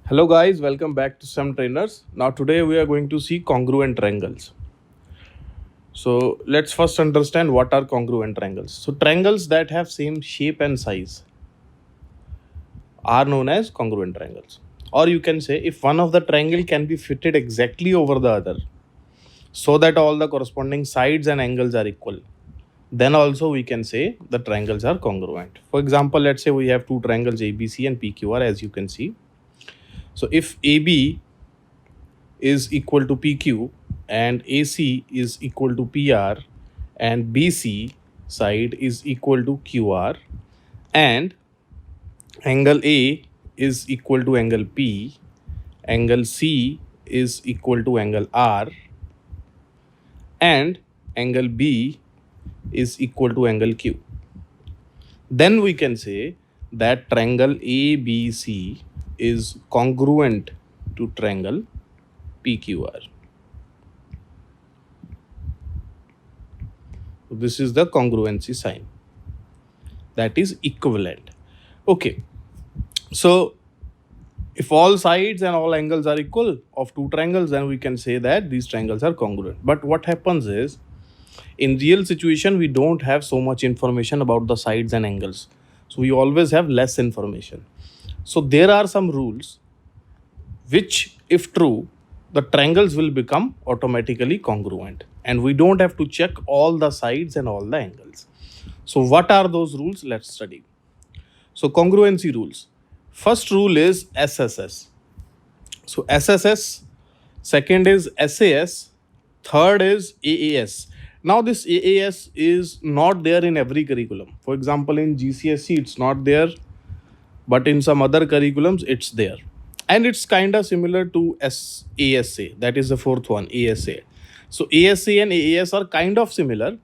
Hello guys, welcome back to Some Trainers. Now today we are going to see congruent triangles. So let's first understand what are congruent triangles. So triangles that have same shape and size are known as congruent triangles. Or you can say if one of the triangle can be fitted exactly over the other so that all the corresponding sides and angles are equal, then also we can say the triangles are congruent. For example, let's say we have two triangles ABC and PQR as you can see. So if AB is equal to PQ and AC is equal to PR and BC side is equal to QR and angle A is equal to angle P, angle C is equal to angle R and angle B is equal to angle Q. Then we can say that triangle ABC is congruent to triangle PQR. This is the congruency sign, that is equivalent. Okay, so if all sides and all angles are equal of two triangles, then we can say that these triangles are congruent. But what happens is, in real situation we don't have so much information about the sides and angles, so we always have less information. So there are some rules which, if true, the triangles will become automatically congruent and we don't have to check all the sides and all the angles. So what are those rules? Let's study. So congruency rules. First rule is SSS. So SSS, second is SAS, third is AAS. Now this AAS is not there in every curriculum. For example, in GCSE it's not there, but in some other curriculums it's there. And it's kind of similar to ASA, that is the fourth one, ASA. So ASA and AAS are kind of similar,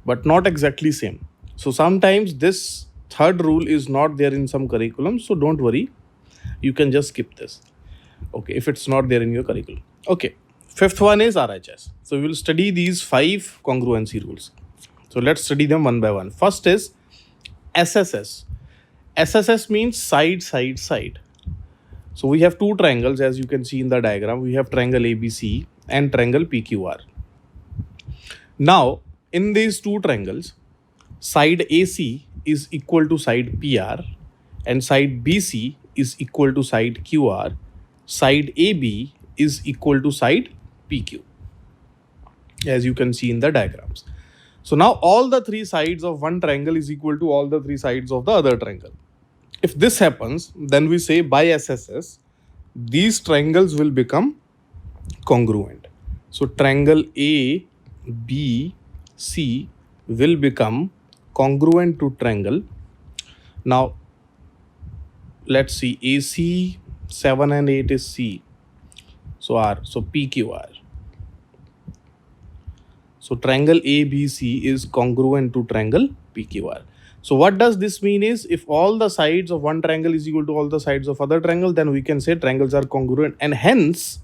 but not exactly same. So sometimes this third rule is not there in some curriculum, so don't worry, you can just skip this, okay, if it's not there in your curriculum. Okay, fifth one is RHS. So we will study these 5 congruency rules. So let's study them one by one. First is SSS. SSS means side, side, side. So we have two triangles, as you can see in the diagram. We have triangle ABC and triangle PQR. Now, in these two triangles, side AC is equal to side PR and side BC is equal to side QR. Side AB is equal to side PQ, as you can see in the diagrams. So now all the three sides of one triangle is equal to all the three sides of the other triangle. If this happens, then we say by SSS, these triangles will become congruent. So triangle A, B, C will become congruent to triangle. Now, let's see, AC, 7 and 8 is C. So R, so PQR. So triangle ABC is congruent to triangle PQR. So what does this mean is, if all the sides of one triangle is equal to all the sides of other triangle, then we can say triangles are congruent. And hence,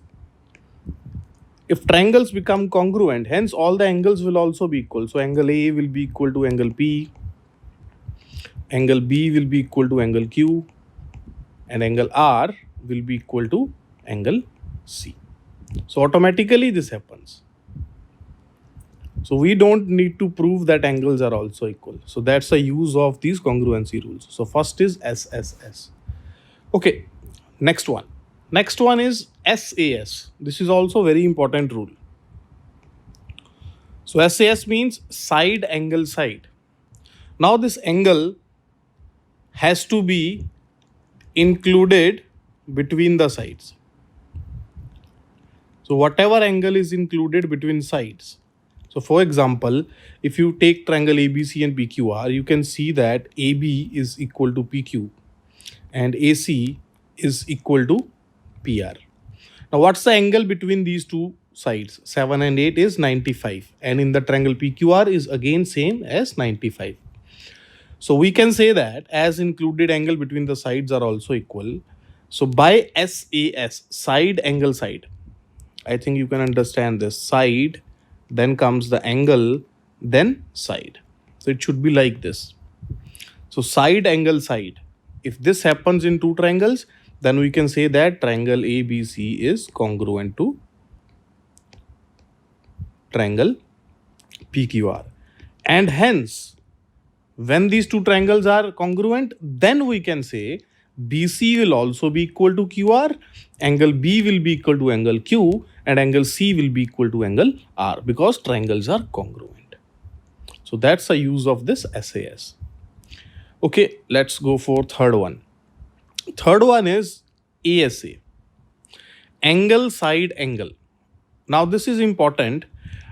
if triangles become congruent, hence all the angles will also be equal. So angle A will be equal to angle P, angle B will be equal to angle Q, and angle R will be equal to angle C. So automatically this happens. So we don't need to prove that angles are also equal. So that's the use of these congruency rules. So first is SSS. Okay, next one. Next one is SAS. This is also very important rule. So SAS means side angle side. Now this angle has to be included between the sides. So whatever angle is included between sides. So for example, if you take triangle ABC and PQR, you can see that AB is equal to PQ and AC is equal to PR. Now what's the angle between these two sides? 7 and 8 is 95, and in the triangle PQR is again same as 95. So we can say that as included angle between the sides are also equal. So by SAS, side angle side, I think you can understand this, side, then comes the angle, then side. So it should be like this. So side angle side. If this happens in two triangles, then we can say that triangle ABC is congruent to triangle PQR. And hence, when these two triangles are congruent, then we can say BC will also be equal to QR, angle B will be equal to angle Q, and angle C will be equal to angle R, because triangles are congruent. So that's the use of this SAS. Okay, let's go for third one. Third one is ASA, angle side angle. Now this is important.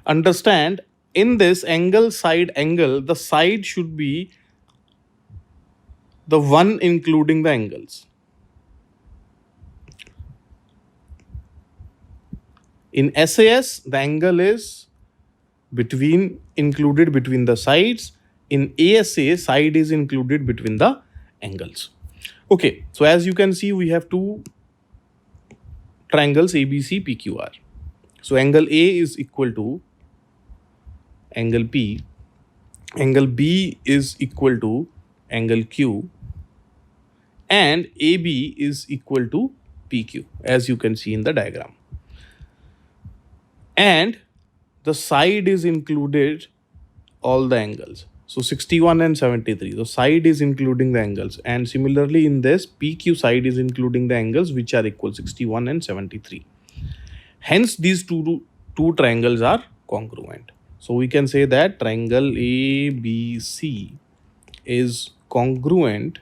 Understand, in this angle side angle, the side should be the one including the angles. In SAS, the angle is included between the sides. In ASA, side is included between the angles. Okay, so as you can see, we have two triangles ABC PQR. So angle A is equal to angle P, angle B is equal to angle Q, and AB is equal to PQ, as you can see in the diagram. And the side is included all the angles. So 61 and 73. The side is including the angles. And similarly in this, PQ side is including the angles which are equal 61 and 73. Hence these two triangles are congruent. So we can say that triangle ABC is congruent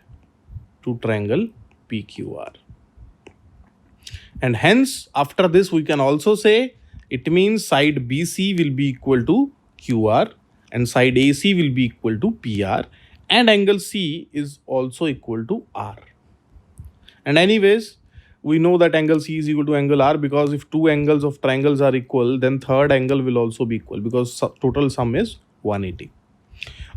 to triangle PQR. And hence after this we can also say it means side BC will be equal to QR and side AC will be equal to PR, and angle C is also equal to R. And anyways, we know that angle C is equal to angle R, because if two angles of triangles are equal, then third angle will also be equal, because total sum is 180.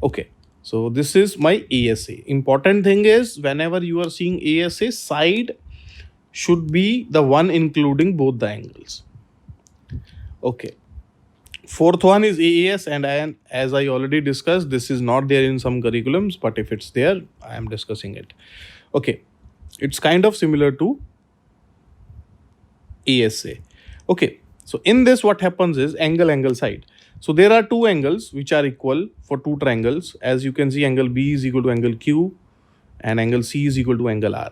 Okay, so this is my ASA. Important thing is, whenever you are seeing ASA, side should be the one including both the angles. Okay. Fourth one is AAS, and as I already discussed, this is not there in some curriculums, but if it's there, I am discussing it. Okay, it's kind of similar to ASA. Okay, so in this what happens is angle side. So there are two angles which are equal for two triangles. As you can see, angle B is equal to angle Q and angle C is equal to angle R.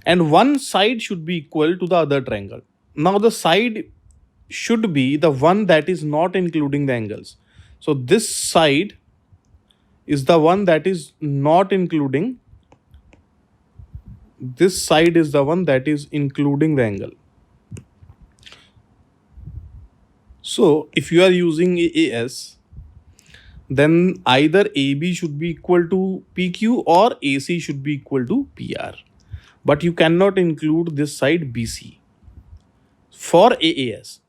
And one side should be equal to the other triangle. Now the side should be the one that is not including the angles. So this side is the one that is not including. This side is the one that is including the angle. So if you are using AAS, then either AB should be equal to PQ or AC should be equal to PR. But you cannot include this side BC. For AAS,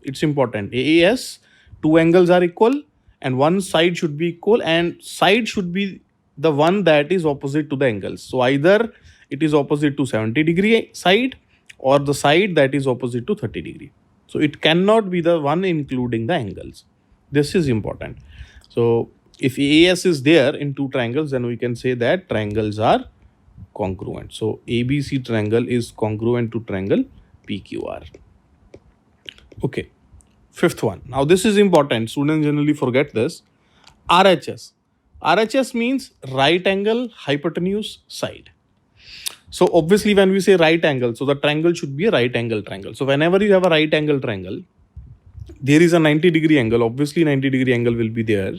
it's important. AAS, two angles are equal and one side should be equal, and side should be the one that is opposite to the angles. So either it is opposite to 70 degree side or the side that is opposite to 30 degree. So it cannot be the one including the angles. This is important. So if AAS is there in two triangles, then we can say that triangles are congruent. So ABC triangle is congruent to triangle PQR. Okay. Fifth one. Now this is important. Students generally forget this. RHS. RHS means right angle hypotenuse side. So obviously when we say right angle, so the triangle should be a right angle triangle. So whenever you have a right angle triangle, there is a 90 degree angle. Obviously 90 degree angle will be there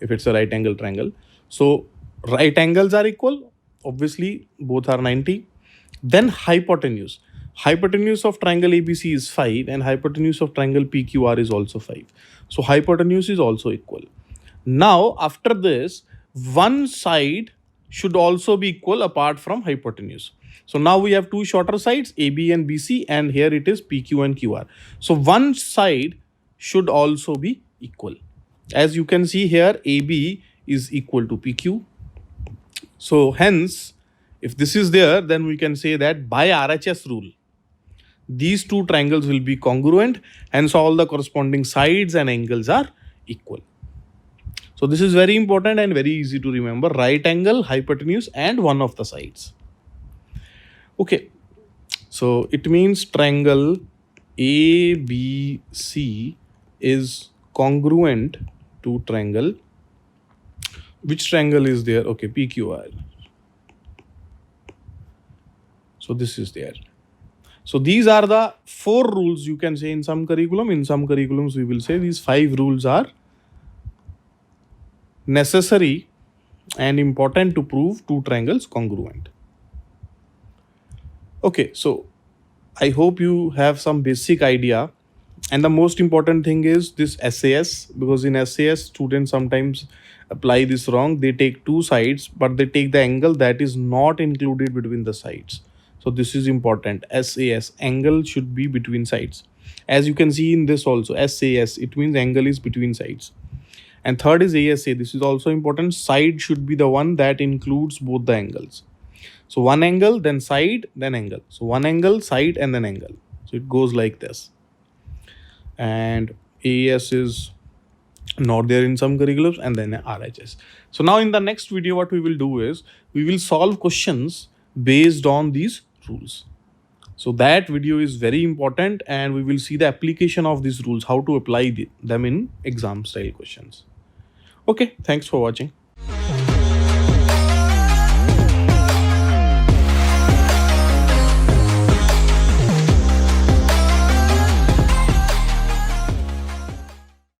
if it's a right angle triangle. So right angles are equal. Obviously both are 90. Then hypotenuse. Hypotenuse of triangle ABC is 5 and hypotenuse of triangle PQR is also 5. So hypotenuse is also equal. Now after this, one side should also be equal apart from hypotenuse. So now we have two shorter sides, AB and BC, and here it is PQ and QR. So one side should also be equal. As you can see here, AB is equal to PQ. So hence, if this is there, then we can say that by RHS rule, these two triangles will be congruent, hence all the corresponding sides and angles are equal. So this is very important and very easy to remember. Right angle, hypotenuse and one of the sides. Okay, So it means triangle ABC is congruent to triangle. Which triangle is there? Okay, PQR. So this is there. So these are the 4 rules you can say in some curriculum. In some curriculums, we will say these 5 rules are necessary and important to prove two triangles congruent. Okay, so I hope you have some basic idea. And the most important thing is this SAS, because in SAS, students sometimes apply this wrong. They take two sides, but they take the angle that is not included between the sides. So this is important. SAS, angle should be between sides. As you can see in this also, SAS, it means angle is between sides. And third is ASA. This is also important. Side should be the one that includes both the angles. So one angle, then side, then angle. So one angle, side, and then angle. So it goes like this. And AES is not there in some curriculums, and then RHS. So now in the next video, what we will do is we will solve questions based on these rules. So that video is very important, and we will see the application of these rules, how to apply them in exam style questions. Okay, thanks for watching.